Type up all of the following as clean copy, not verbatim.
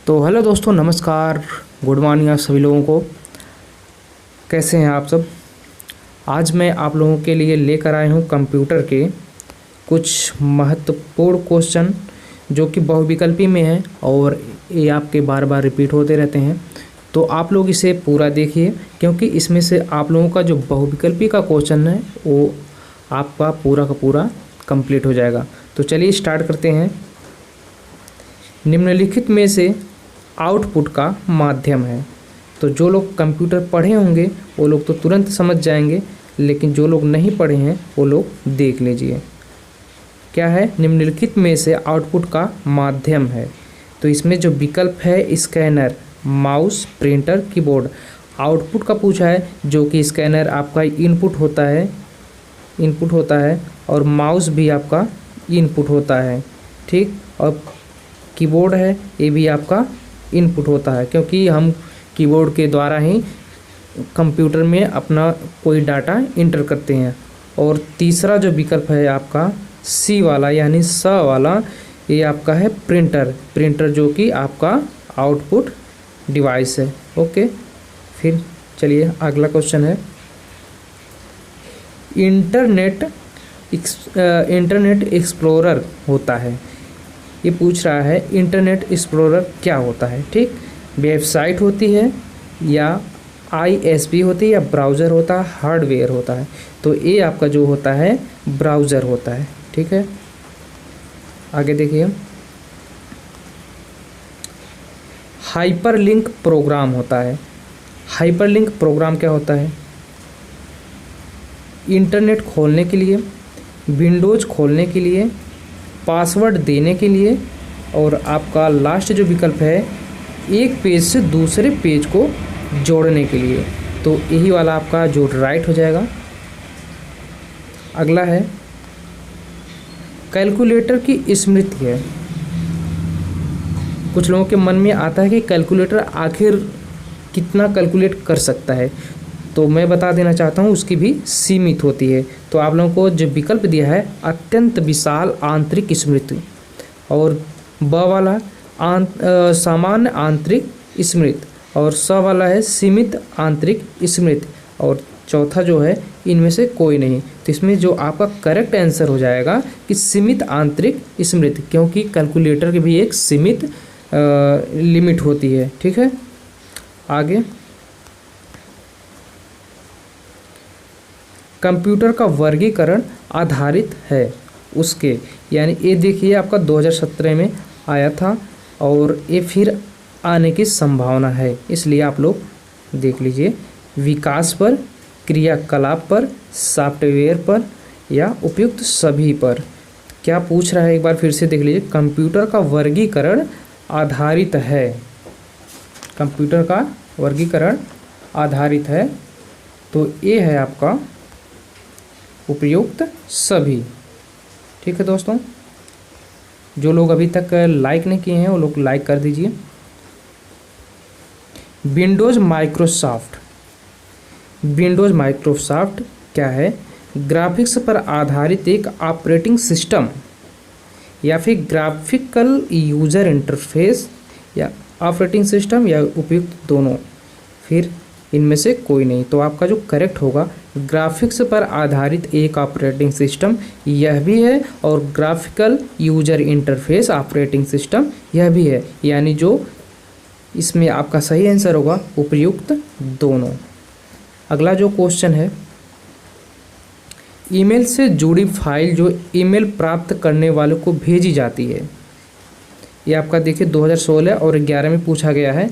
तो हेलो दोस्तों, नमस्कार, गुड मॉर्निंग आप सभी लोगों को। कैसे हैं आप सब। आज मैं आप लोगों के लिए लेकर आया हूं कंप्यूटर के कुछ महत्वपूर्ण क्वेश्चन जो कि बहुविकल्पी में हैं और ये आपके बार बार रिपीट होते रहते हैं। तो आप लोग इसे पूरा देखिए, क्योंकि इसमें से आप लोगों का जो बहुविकल्पी का क्वेश्चन है वो आपका पूरा का पूरा कंप्लीट हो जाएगा। तो चलिए स्टार्ट करते हैं। निम्नलिखित में से आउटपुट का माध्यम है। तो जो लोग कंप्यूटर पढ़े होंगे वो लोग तो तुरंत समझ जाएंगे, लेकिन जो लोग नहीं पढ़े हैं वो लोग देख लीजिए। क्या है? निम्नलिखित में से आउटपुट का माध्यम है। तो इसमें जो विकल्प है scanner, mouse, printer, keyboard. Output का पूछा है, जो कि स्कैनर आपका इनपुट होता है और माउस भी आपका इनपुट होता है, ठीक। और कीबोर्ड है, ये भी आपका इनपुट होता है, क्योंकि हम कीबोर्ड के द्वारा ही कंप्यूटर में अपना कोई डाटा इंटर करते हैं। और तीसरा जो विकल्प है आपका सी वाला यानी स वाला, ये आपका है प्रिंटर जो कि आपका आउटपुट डिवाइस है। ओके, फिर चलिए अगला क्वेश्चन है। इंटरनेट एक्सप्लोरर होता है। ये पूछ रहा है इंटरनेट एक्सप्लोरर क्या होता है, ठीक। वेबसाइट होती है या ISP होती है या ब्राउज़र होता है, हार्डवेयर होता है। तो ये आपका जो होता है ब्राउज़र होता है, ठीक है। आगे देखिए, हाइपरलिंक प्रोग्राम होता है। हाइपरलिंक प्रोग्राम क्या होता है? इंटरनेट खोलने के लिए, विंडोज़ खोलने के लिए, पासवर्ड देने के लिए, और आपका लास्ट जो विकल्प है एक पेज से दूसरे पेज को जोड़ने के लिए। तो यही वाला आपका जो राइट हो जाएगा। अगला है कैलकुलेटर की स्मृति है। कुछ लोगों के मन में आता है कि कैलकुलेटर आखिर कितना कैलकुलेट कर सकता है। तो मैं बता देना चाहता हूँ उसकी भी सीमित होती है। तो आप लोगों को जो विकल्प दिया है अत्यंत विशाल आंतरिक स्मृति, और ब वाला सामान्य आंतरिक स्मृति, और स वाला है सीमित आंतरिक स्मृति, और चौथा जो है इनमें से कोई नहीं। तो इसमें जो आपका करेक्ट आंसर हो जाएगा कि सीमित आंतरिक स्मृति, क्योंकि कैलकुलेटर की भी एक सीमित लिमिट होती है, ठीक है। आगे, कंप्यूटर का वर्गीकरण आधारित है उसके, यानी ये देखिए आपका 2017 में आया था और ये फिर आने की संभावना है, इसलिए आप लोग देख लीजिए। विकास पर, क्रियाकलाप पर, सॉफ्टवेयर पर या उपयुक्त सभी पर। क्या पूछ रहा है एक बार फिर से देख लीजिए। कंप्यूटर का वर्गीकरण आधारित है। कंप्यूटर का वर्गीकरण आधारित है, तो ये है आपका उपयुक्त सभी, ठीक है दोस्तों। जो लोग अभी तक लाइक नहीं किए हैं वो लोग लाइक कर दीजिए। विंडोज़ माइक्रोसॉफ्ट क्या है? ग्राफिक्स पर आधारित एक ऑपरेटिंग सिस्टम या फिर ग्राफिकल यूज़र इंटरफेस, या ऑपरेटिंग सिस्टम या उपयुक्त दोनों, फिर इनमें से कोई नहीं। तो आपका जो करेक्ट होगा ग्राफिक्स पर आधारित एक ऑपरेटिंग सिस्टम यह भी है, और graphical user interface operating system यह भी है, यानी जो इसमें आपका सही आंसर होगा उपयुक्त दोनों। अगला जो क्वेश्चन है, ईमेल से जुड़ी फाइल जो ईमेल प्राप्त करने वाले को भेजी जाती है। ये आपका देखिए 2016 और 11 में पूछा गया है।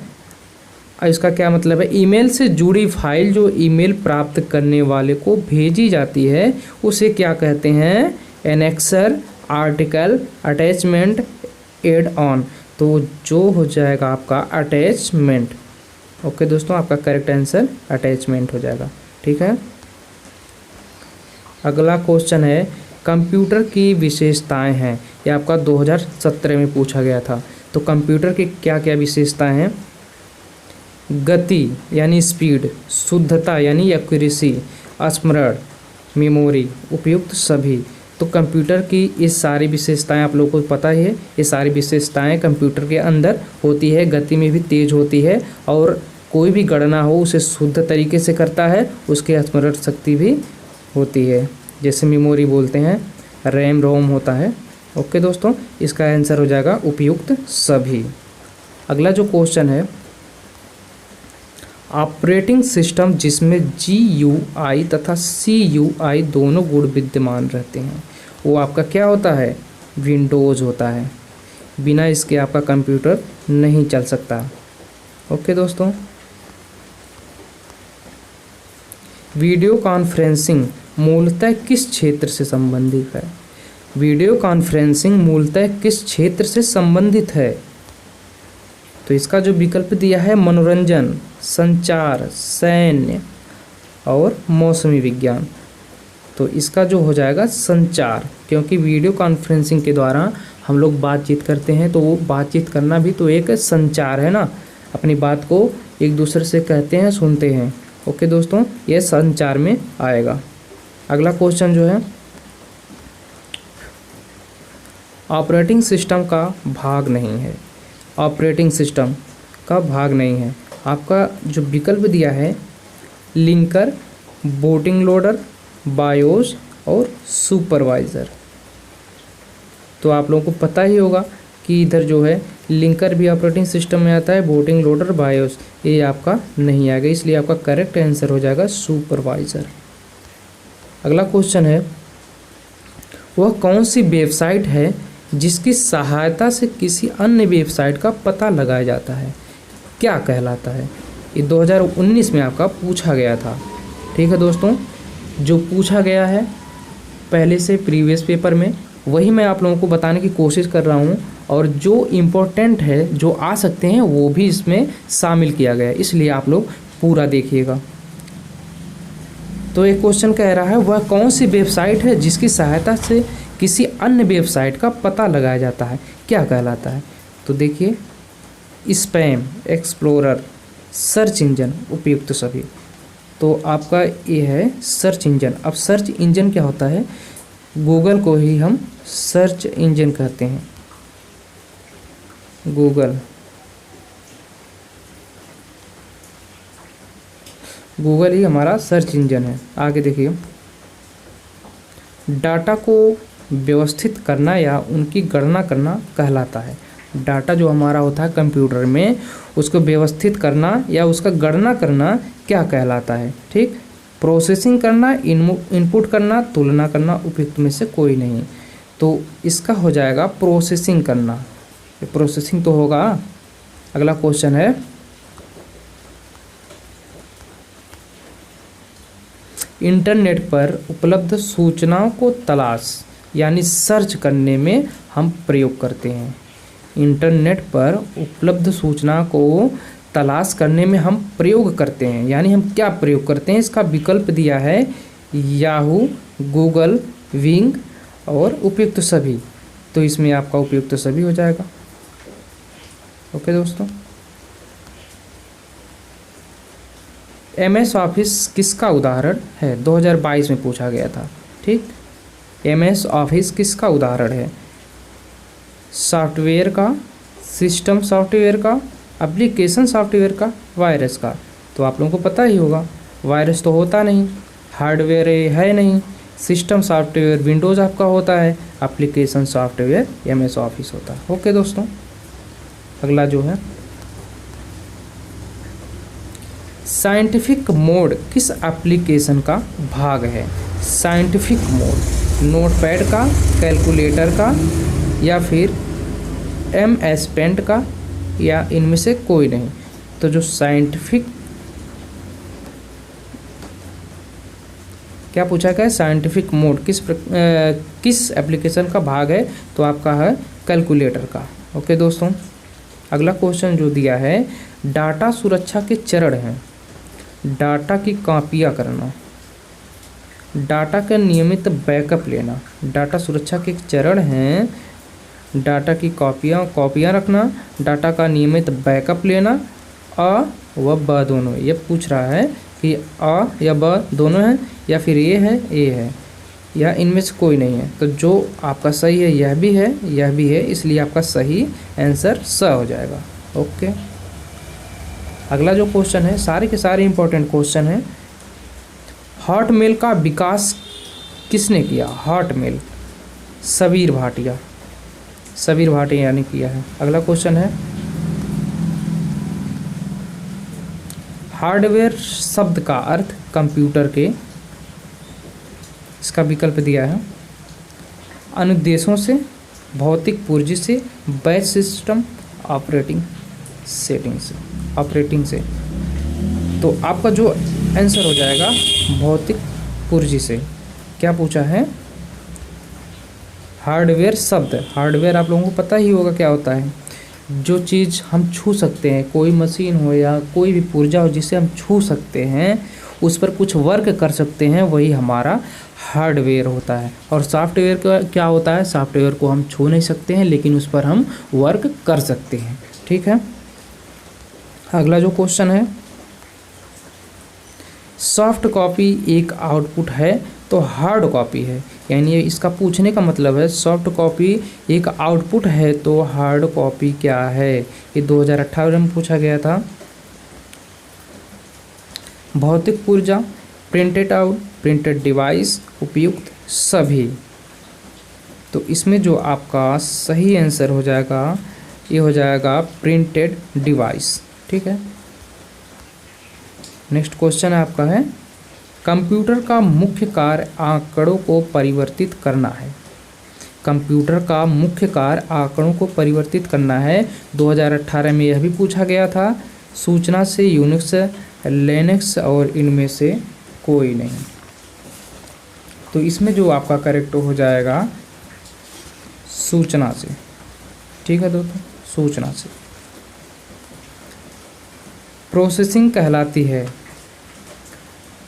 इसका क्या मतलब है? ईमेल से जुड़ी फाइल जो ईमेल प्राप्त करने वाले को भेजी जाती है उसे क्या कहते हैं? Annexure, article, attachment, add on. तो जो हो जाएगा आपका अटैचमेंट। ओके दोस्तों, आपका करेक्ट आंसर अटैचमेंट हो जाएगा, ठीक है। अगला क्वेश्चन है कंप्यूटर की विशेषताएं हैं। ये आपका 2017 में पूछा गया था। तो कंप्यूटर की क्या क्या विशेषताएं हैं? गति यानी स्पीड, शुद्धता यानी एक्यूरेसी, स्मरण, मेमोरी, उपयुक्त सभी। तो कंप्यूटर की ये सारी विशेषताएं आप लोगों को पता ही है। ये सारी विशेषताएं कंप्यूटर के अंदर होती है, गति में भी तेज होती है और कोई भी गणना हो उसे शुद्ध तरीके से करता है, उसकी स्मरण शक्ति भी होती है, जैसे मेमोरी बोलते हैं, रैम रोम होता है। ओके दोस्तों, इसका आंसर हो जाएगा उपयुक्त सभी। अगला जो क्वेश्चन है, ऑपरेटिंग सिस्टम जिसमें GUI तथा CUI दोनों गुण विद्यमान रहते हैं वो आपका क्या होता है? विंडोज़ होता है। बिना इसके आपका कंप्यूटर नहीं चल सकता। ओके दोस्तों, वीडियो कॉन्फ्रेंसिंग मूलतः किस क्षेत्र से संबंधित है? वीडियो कॉन्फ्रेंसिंग मूलतः किस क्षेत्र से संबंधित है? तो इसका जो विकल्प दिया है मनोरंजन, संचार, सैन्य और मौसमी विज्ञान। तो इसका जो हो जाएगा संचार, क्योंकि वीडियो कॉन्फ्रेंसिंग के द्वारा हम लोग बातचीत करते हैं तो वो बातचीत करना भी तो एक संचार है ना, अपनी बात को एक दूसरे से कहते हैं, सुनते हैं। ओके दोस्तों, ये संचार में आएगा। अगला क्वेश्चन जो है, ऑपरेटिंग सिस्टम का भाग नहीं है। ऑपरेटिंग सिस्टम का भाग नहीं है। आपका जो विकल्प दिया है लिंकर, बूटिंग लोडर, बायोस और सुपरवाइज़र। तो आप लोगों को पता ही होगा कि इधर जो है लिंकर भी ऑपरेटिंग सिस्टम में आता है, बूटिंग लोडर, बायोस ये आपका नहीं आएगा, इसलिए आपका करेक्ट आंसर हो जाएगा सुपरवाइज़र। अगला क्वेश्चन है, वह कौन सी वेबसाइट है जिसकी सहायता से किसी अन्य वेबसाइट का पता लगाया जाता है? क्या कहलाता है? ये 2019 में आपका पूछा गया था। ठीक है दोस्तों, जो पूछा गया है पहले से प्रीवियस पेपर में वही मैं आप लोगों को बताने की कोशिश कर रहा हूँ, और जो इम्पोर्टेंट है, जो आ सकते हैं, वो भी इसमें शामिल किया गया है, इसलिए आप लोग पूरा देखिएगा। तो एक क्वेश्चन कह रहा है, वह कौन सी वेबसाइट है जिसकी सहायता से किसी अन्य वेबसाइट का पता लगाया जाता है? क्या कहलाता है? तो देखिए, स्पैम, एक्सप्लोरर, सर्च इंजन, उपयुक्त सभी। तो आपका ये है सर्च इंजन। अब सर्च इंजन क्या होता है? गूगल को ही हम सर्च इंजन कहते हैं। गूगल ही हमारा सर्च इंजन है। आगे देखिए, डाटा को व्यवस्थित करना या उनकी गणना करना कहलाता है। डाटा जो हमारा होता है कंप्यूटर में, उसको व्यवस्थित करना या उसका गणना करना क्या कहलाता है? ठीक, प्रोसेसिंग करना, इनपुट करना, तुलना करना, उपयुक्त में से कोई नहीं। तो इसका हो जाएगा प्रोसेसिंग करना। प्रोसेसिंग तो होगा। अगला क्वेश्चन है, इंटरनेट पर उपलब्ध सूचनाओं को तलाश यानी सर्च करने में हम प्रयोग करते हैं। इंटरनेट पर उपलब्ध सूचना को तलाश करने में हम प्रयोग करते हैं, यानी हम क्या प्रयोग करते हैं? इसका विकल्प दिया है याहू, गूगल, विंग और उपयुक्त सभी। तो इसमें आपका उपयुक्त सभी हो जाएगा। ओके दोस्तों, MS ऑफिस किसका उदाहरण है? 2022 में पूछा गया था। ठीक, MS ऑफिस किसका उदाहरण है? सॉफ्टवेयर का, सिस्टम सॉफ्टवेयर का, एप्लीकेशन सॉफ्टवेयर का, वायरस का। तो आप लोगों को पता ही होगा, वायरस तो होता नहीं, हार्डवेयर है नहीं, सिस्टम सॉफ्टवेयर विंडोज़ आपका होता है, एप्लीकेशन सॉफ्टवेयर MS ऑफिस होता है। ओके दोस्तों, अगला जो है, साइंटिफिक मोड किस एप्लीकेशन का भाग है? साइंटिफिक मोड नोटपैड का, कैलकुलेटर का या फिर MS पेंट का, या इनमें से कोई नहीं। तो जो साइंटिफिक क्या पूछा गया है, साइंटिफिक मोड किस एप्लीकेशन का भाग है? तो आपका है कैलकुलेटर का। ओके दोस्तों, अगला क्वेश्चन जो दिया है, डाटा सुरक्षा के चरण हैं। डाटा की कॉपियाँ करना, डाटा का नियमित बैकअप लेना, डाटा सुरक्षा के चरण हैं। डाटा की कॉपियाँ रखना, डाटा का नियमित बैकअप लेना, अ व ब दोनों। ये पूछ रहा है कि अ या ब दोनों हैं या फिर ये है, ये है। या इनमें से कोई नहीं है। तो जो आपका सही है यह भी है, यह भी है, इसलिए आपका सही आंसर स हो जाएगा। ओके, अगला जो क्वेश्चन है, सारे के सारे इंपॉर्टेंट क्वेश्चन है। हॉट मेल का विकास किसने किया? हॉट मेल सबीर भाटिया, सबीर भाटिया ने किया है। अगला क्वेश्चन है, हार्डवेयर शब्द का अर्थ कंप्यूटर के, इसका विकल्प दिया है, अनुदेशों से, भौतिक पूर्जी से, बैच सिस्टम, ऑपरेटिंग सेटिंग से, ऑपरेटिंग से। तो आपका जो आंसर हो जाएगा भौतिक पूर्जी से। क्या पूछा है? हार्डवेयर शब्द, हार्डवेयर आप लोगों को पता ही होगा क्या होता है। जो चीज़ हम छू सकते हैं, कोई मशीन हो या कोई भी पुर्जा हो जिसे हम छू सकते हैं, उस पर कुछ वर्क कर सकते हैं, वही हमारा हार्डवेयर होता है। और सॉफ्टवेयर का क्या होता है? सॉफ्टवेयर को हम छू नहीं सकते हैं लेकिन उस पर हम वर्क कर सकते हैं। ठीक है, अगला जो क्वेश्चन है, सॉफ्ट कॉपी एक आउटपुट है तो हार्ड कॉपी है, यानी इसका पूछने का मतलब है सॉफ्ट कॉपी एक आउटपुट है तो हार्ड कॉपी क्या है? ये 2018 में पूछा गया था। भौतिक पुर्जा, प्रिंटेड आउट, प्रिंटेड डिवाइस, उपयुक्त, सभी। तो इसमें जो आपका सही आंसर हो जाएगा, ये हो जाएगा प्रिंटेड डिवाइस। ठीक है, नेक्स्ट क्वेश्चन है आपका है, कंप्यूटर का मुख्य कार्य आंकड़ों को परिवर्तित करना है। कंप्यूटर का मुख्य कार्य आंकड़ों को परिवर्तित करना है। 2018 में यह भी पूछा गया था। सूचना से यूनिक्स, लिनक्स और इनमें से कोई नहीं। तो इसमें जो आपका करेक्ट हो जाएगा सूचना से। ठीक है दोस्तों, सूचना से। प्रोसेसिंग कहलाती है,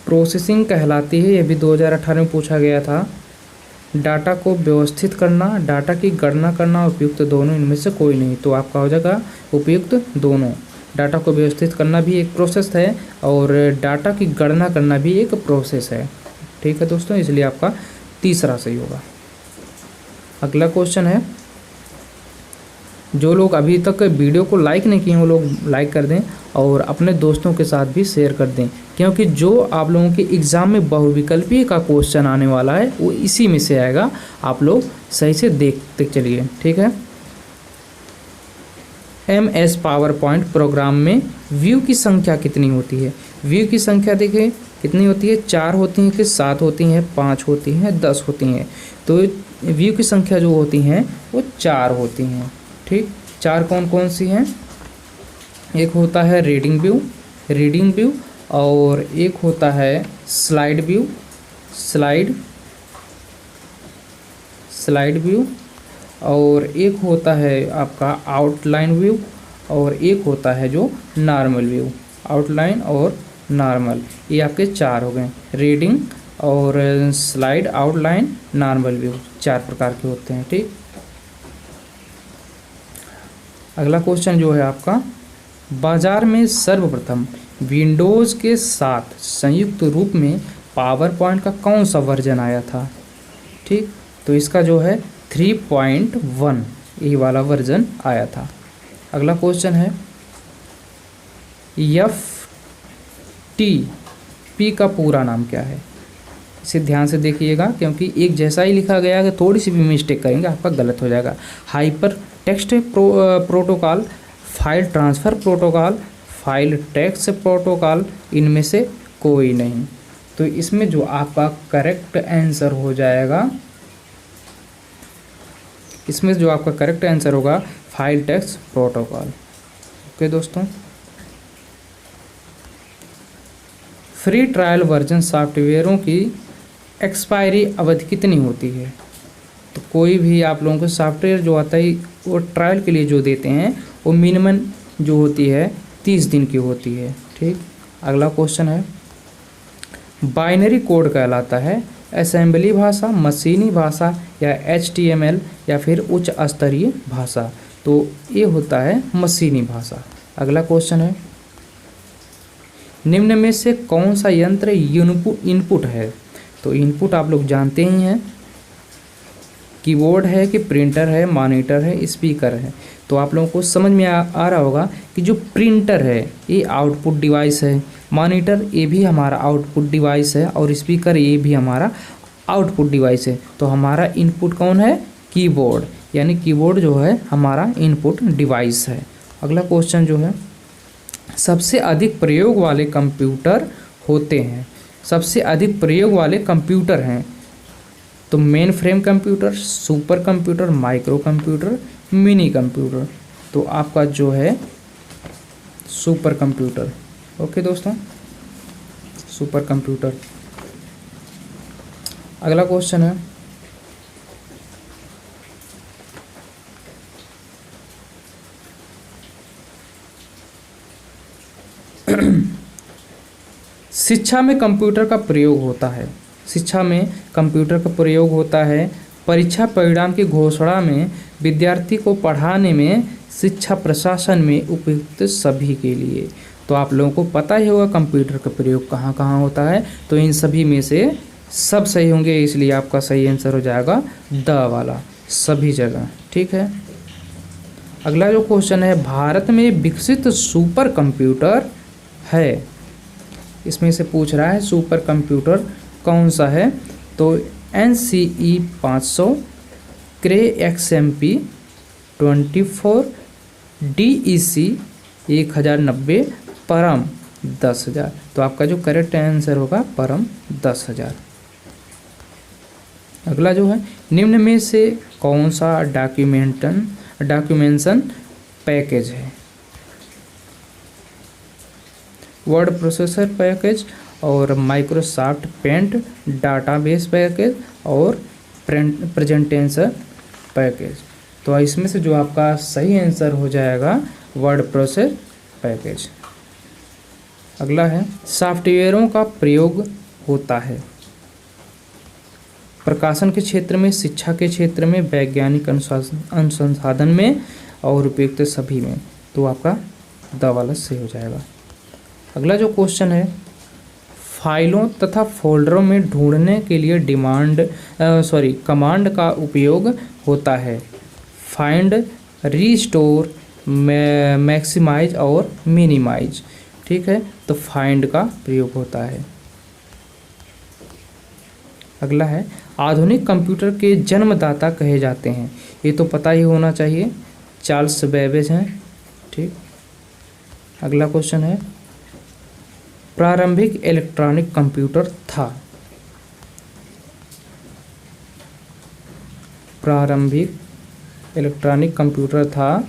प्रोसेसिंग कहलाती है, यह भी 2018 में पूछा गया था। डाटा को व्यवस्थित करना, डाटा की गणना करना, उपयुक्त दोनों, इनमें से कोई नहीं। तो आपका हो जाएगा उपयुक्त दोनों। डाटा को व्यवस्थित करना भी एक प्रोसेस है और डाटा की गणना करना भी एक प्रोसेस है। ठीक है दोस्तों, इसलिए आपका तीसरा सही होगा। अगला क्वेश्चन है, जो लोग अभी तक वीडियो को लाइक नहीं किए हैं वो लोग लाइक कर दें और अपने दोस्तों के साथ भी शेयर कर दें, क्योंकि जो आप लोगों के एग्ज़ाम में बहुविकल्पीय का क्वेश्चन आने वाला है वो इसी में से आएगा। आप लोग सही से देखते चलिए। ठीक है, MS पावर पॉइंट प्रोग्राम में व्यू की संख्या कितनी होती है? व्यू की संख्या देखिए कितनी होती है, 4 होती हैं कि 7 होती हैं, 5 होती हैं, 10 होती हैं। तो व्यू की संख्या जो होती हैं वो 4 होती हैं। ठीक, 4 कौन कौन सी हैं? एक होता है रीडिंग व्यू, रीडिंग व्यू, और एक होता है स्लाइड व्यू, स्लाइड व्यू, और एक होता है आपका आउटलाइन व्यू, और एक होता है जो नॉर्मल व्यू। आउटलाइन और नॉर्मल, ये आपके 4 हो गए। रीडिंग और स्लाइड, आउटलाइन, नॉर्मल व्यू, 4 प्रकार के होते हैं। ठीक, अगला क्वेश्चन जो है आपका, बाजार में सर्वप्रथम विंडोज़ के साथ संयुक्त रूप में पावर पॉइंट का कौन सा वर्जन आया था? ठीक, तो इसका जो है 3.1 यही वाला वर्जन आया था। अगला क्वेश्चन है, FTP का पूरा नाम क्या है? इसे ध्यान से देखिएगा क्योंकि एक जैसा ही लिखा गया है, थोड़ी सी भी मिस्टेक करेंगे आपका गलत हो जाएगा। Hyper text protocol, file transfer protocol, file text protocol, इनमें से कोई नहीं। तो इसमें जो आपका करेक्ट आंसर हो जाएगा, इसमें जो आपका करेक्ट आंसर होगा फाइल टेक्स्ट प्रोटोकॉल। ओके दोस्तों, फ्री ट्रायल वर्जन सॉफ्टवेयरों की एक्सपायरी अवधि कितनी होती है? तो कोई भी आप लोगों को सॉफ्टवेयर जो आता है वो ट्रायल के लिए जो देते हैं वो मिनिमम जो होती है 30 दिन की होती है। ठीक, अगला क्वेश्चन है, बाइनरी कोड कहलाता है असेंबली भाषा, मशीनी भाषा या HTML या फिर उच्च स्तरीय भाषा? तो ये होता है मशीनी भाषा। अगला क्वेश्चन है, निम्न में से कौन सा यंत्र इनपुट है? तो तो इनपुट आप लोग जानते ही हैं, कीबोर्ड है कि प्रिंटर है, मॉनिटर है, स्पीकर है। तो आप लोगों को समझ में आ रहा होगा कि जो प्रिंटर है ये आउटपुट डिवाइस है, मॉनिटर ये भी हमारा आउटपुट डिवाइस है, और स्पीकर ये भी हमारा आउटपुट डिवाइस है। तो हमारा इनपुट कौन है? कीबोर्ड, यानी कीबोर्ड जो है हमारा इनपुट डिवाइस है। अगला क्वेश्चन जो है, सबसे अधिक प्रयोग वाले कंप्यूटर होते हैं, सबसे अधिक प्रयोग वाले कंप्यूटर हैं। तो main frame computer, super computer, micro computer, mini computer. तो आपका जो है सुपर कंप्यूटर। ओके दोस्तों, सुपर कंप्यूटर। अगला क्वेश्चन है, शिक्षा में कंप्यूटर का प्रयोग होता है, शिक्षा में कंप्यूटर का प्रयोग होता है। परीक्षा परिणाम की घोषणा में, विद्यार्थी को पढ़ाने में, शिक्षा प्रशासन में उपयुक्त सभी के लिए। तो आप लोगों को पता ही होगा कंप्यूटर का प्रयोग कहाँ कहाँ होता है। तो इन सभी में से सब सही होंगे, इसलिए आपका सही आंसर हो जाएगा द वाला, सभी जगह। ठीक है। अगला जो क्वेश्चन है, भारत में विकसित सुपर कंप्यूटर है, इसमें से पूछ रहा है सुपर कंप्यूटर कौन सा है। तो NCE 500, क्रे XMP 24, DEC 1090, परम 10,000। तो आपका जो करेक्ट आंसर होगा परम 10,000। अगला जो है, निम्न में से कौन सा डॉक्यूमेंशन पैकेज है? वर्ड प्रोसेसर पैकेज, और माइक्रोसॉफ्ट पेंट डाटाबेस पैकेज, और प्रेजेंटेशन पैकेज। तो इसमें से जो आपका सही आंसर हो जाएगा वर्ड प्रोसेसर पैकेज। अगला है, सॉफ्टवेयरों का प्रयोग होता है प्रकाशन के क्षेत्र में, शिक्षा के क्षेत्र में, वैज्ञानिक अनुसंधान में, और उपयुक्त सभी में। तो आपका द वाला सही हो जाएगा। अगला जो क्वेश्चन है, फाइलों तथा फोल्डरों में ढूंढने के लिए कमांड का उपयोग होता है। फाइंड, रीस्टोर, मैक्सिमाइज और मिनिमाइज। ठीक है, तो फाइंड का प्रयोग होता है। अगला है, आधुनिक कंप्यूटर के जन्मदाता कहे जाते हैं। ये तो पता ही होना चाहिए, चार्ल्स बेबेज हैं। ठीक। अगला क्वेश्चन है, प्रारंभिक इलेक्ट्रॉनिक कंप्यूटर था। प्रारंभिक इलेक्ट्रॉनिक कंप्यूटर था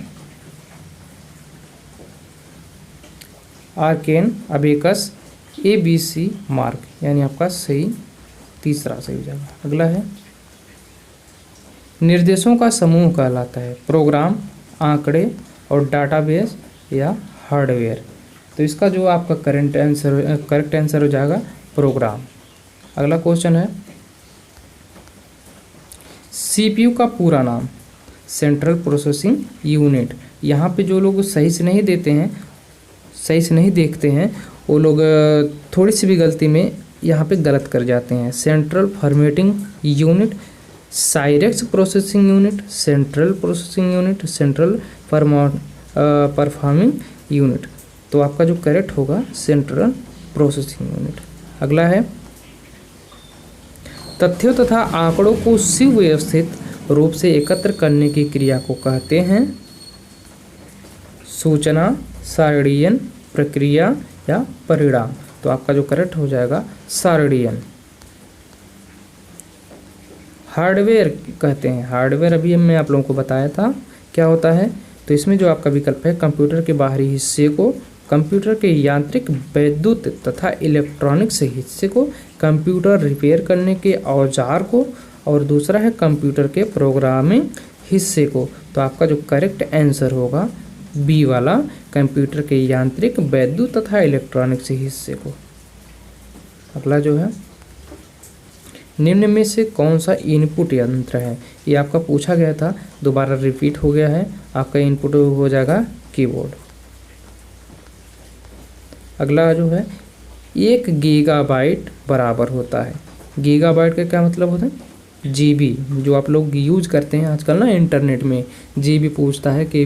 आर्केन, अबेकस, ABC, मार्क, यानी आपका सही तीसरा सही हो जाएगा। अगला है, निर्देशों का समूह कहलाता है प्रोग्राम, आंकड़े, और डाटाबेस या हार्डवेयर। तो इसका जो आपका करेक्ट आंसर हो जाएगा प्रोग्राम। अगला क्वेश्चन है, CPU का पूरा नाम? Central processing unit. यहाँ पे जो लोग सही से नहीं देते हैं, सही से नहीं देखते हैं, वो लोग थोड़ी सी भी गलती में यहाँ पे गलत कर जाते हैं। सेंट्रल फॉर्मेटिंग यूनिट, साइरेक्स processing unit, central processing unit, central performing unit. तो आपका जो करेक्ट होगा सेंट्रल प्रोसेसिंग यूनिट। अगला है, तथ्यों तथा आंकड़ों को सुव्यवस्थित रूप से एकत्र करने की क्रिया को कहते हैं सूचना, सारणीयन, प्रक्रिया या परिणाम। तो आपका जो करेक्ट हो जाएगा सारणीयन। हार्डवेयर कहते हैं, हार्डवेयर अभी मैं आप लोगों को बताया था क्या होता है। तो इसमें जो आपका विकल्प है, कंप्यूटर के बाहरी हिस्से को, कंप्यूटर के यांत्रिक, वैद्युत तथा इलेक्ट्रॉनिक्स हिस्से को, कंप्यूटर रिपेयर करने के औजार को, और दूसरा है कंप्यूटर के प्रोग्रामिंग हिस्से को। तो आपका जो करेक्ट आंसर होगा बी वाला, कंप्यूटर के यांत्रिक, वैद्युत तथा इलेक्ट्रॉनिक्स हिस्से को। अगला जो है, निम्न में से कौन सा इनपुट यंत्र है? ये आपका पूछा गया था, दोबारा रिपीट हो गया है। आपका इनपुट हो जाएगा कीबोर्ड। अगला जो है, 1 गीगाबाइट बराबर होता है। गीगाबाइट का क्या मतलब होता है? जीबी, जो आप लोग यूज करते हैं आजकल ना इंटरनेट में, जीबी पूछता है, के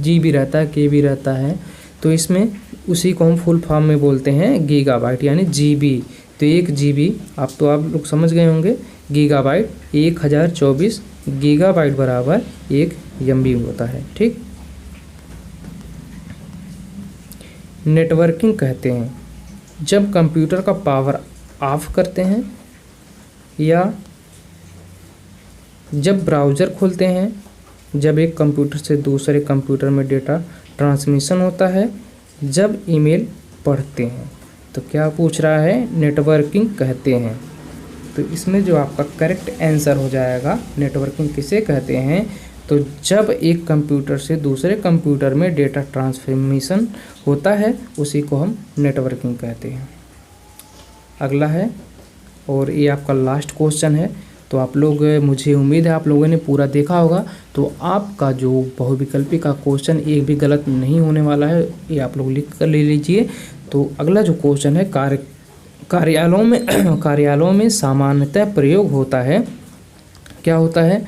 जीबी रहता है, केबी रहता है, तो इसमें उसी को हम फुल फॉर्म में बोलते हैं गीगाबाइट यानी जीबी। तो 1 जीबी आप लोग समझ गए होंगे, गीगाबाइट 1024 गीगाबाइट बराबर 1 एमबी होता है। ठीक, नेटवर्किंग कहते हैं जब कंप्यूटर का पावर ऑफ करते हैं या जब ब्राउज़र खोलते हैं, जब एक कंप्यूटर से दूसरे कंप्यूटर में डेटा ट्रांसमिशन होता है, जब ईमेल पढ़ते हैं। तो क्या पूछ रहा है? नेटवर्किंग कहते हैं। तो इसमें जो आपका करेक्ट आंसर हो जाएगा, नेटवर्किंग किसे कहते हैं? तो जब एक कंप्यूटर से दूसरे कंप्यूटर में डेटा ट्रांसफॉर्मेशन होता है उसी को हम नेटवर्किंग कहते हैं। अगला है, और ये आपका लास्ट क्वेश्चन है। तो आप लोग, मुझे उम्मीद है आप लोगों ने पूरा देखा होगा। तो आपका जो बहुविकल्पी का क्वेश्चन एक भी गलत नहीं होने वाला है, ये आप लोग लिख कर ले लीजिए। तो अगला जो क्वेश्चन है, कार्यालयों में सामान्यतः प्रयोग होता है, क्या होता है?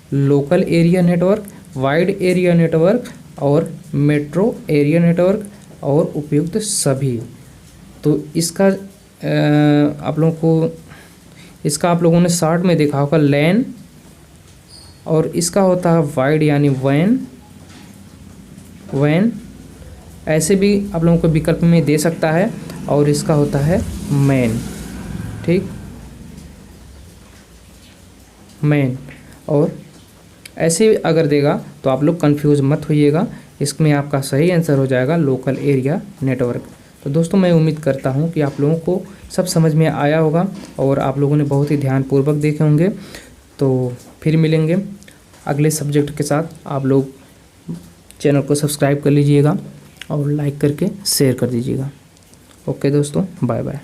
Local area network, wide area network और मेट्रो एरिया नेटवर्क और उपयुक्त सभी। तो इसका आप लोगों ने शॉर्ट में देखा होगा लैन, और इसका होता है वाइड यानी वैन, ऐसे भी आप लोगों को विकल्प में दे सकता है, और इसका होता है मैन। ठीक, मैन, और ऐसे अगर देगा तो आप लोग कंफ्यूज मत होइएगा, इसमें आपका सही आंसर हो जाएगा लोकल एरिया नेटवर्क। तो दोस्तों, मैं उम्मीद करता हूँ कि आप लोगों को सब समझ में आया होगा और आप लोगों ने बहुत ही ध्यानपूर्वक देखे होंगे। तो फिर मिलेंगे अगले सब्जेक्ट के साथ। आप लोग चैनल को सब्सक्राइब कर लीजिएगा और लाइक करके शेयर कर दीजिएगा। ओके दोस्तों, बाय बाय।